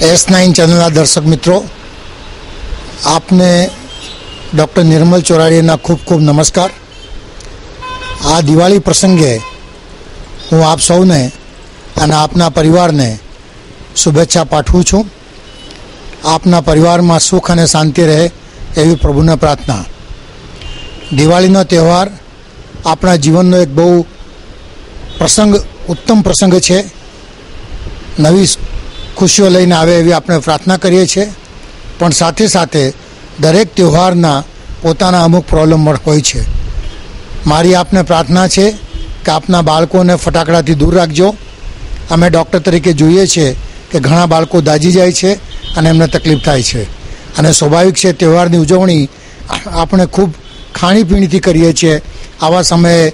S9 ચેનલના દર્શક મિત્રો, આપને ડૉક્ટર નિર્મલ ચોરાડિયાના ખૂબ ખૂબ નમસ્કાર. આ દિવાળી પ્રસંગે હું આપ સૌને અને આપના પરિવારને શુભેચ્છા પાઠવું છું. આપના પરિવારમાં સુખ અને શાંતિ રહે એવી પ્રભુને પ્રાર્થના. દિવાળીનો તહેવાર આપણા જીવનનો એક બહુ ઉત્તમ પ્રસંગ છે. નવી ખુશીઓ લઈને આવે એવી આપણે પ્રાર્થના કરીએ છીએ. પણ સાથે સાથે દરેક તહેવારના પોતાના અમુક પ્રોબ્લેમ હોય છે. મારી આપને પ્રાર્થના છે કે આપના બાળકોને ફટાકડાથી દૂર રાખજો. અમે ડૉક્ટર તરીકે જોઈએ છીએ કે ઘણા બાળકો દાઝી જાય છે અને એમને તકલીફ થાય છે. અને સ્વાભાવિક છે, તહેવારની ઉજવણી આપણે ખૂબ ખાણીપીણીથી કરીએ છીએ. આવા સમયે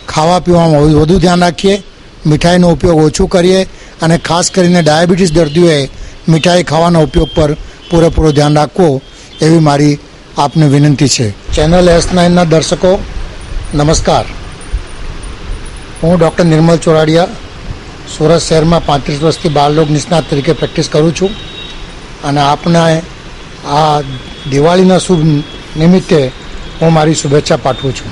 ખાવા પીવામાં વધુ ધ્યાન રાખીએ, મીઠાઈનો ઉપયોગ ઓછું કરીએ અને ખાસ કરીને ડાયાબિટીસ દર્દીઓએ મીઠાઈ ખાવાના ઉપયોગ પર પૂરેપૂરો ધ્યાન રાખવું એવી મારી આપને વિનંતી છે. ચેનલ S9ના દર્શકો નમસ્કાર. હું ડૉક્ટર નિર્મલ ચોરાડિયા સુરત શહેરમાં 35 વર્ષથી બાળરોગ નિષ્ણાત તરીકે પ્રેક્ટિસ કરું છું. અને આપને આ દિવાળીના શુભ નિમિત્તે હું મારી શુભેચ્છા પાઠવું છું.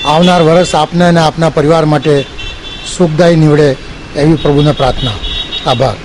આવનાર વર્ષ આપને અને આપના પરિવાર માટે સુખદાયી નીવડે એવી પ્રભુને પ્રાર્થના. આભાર.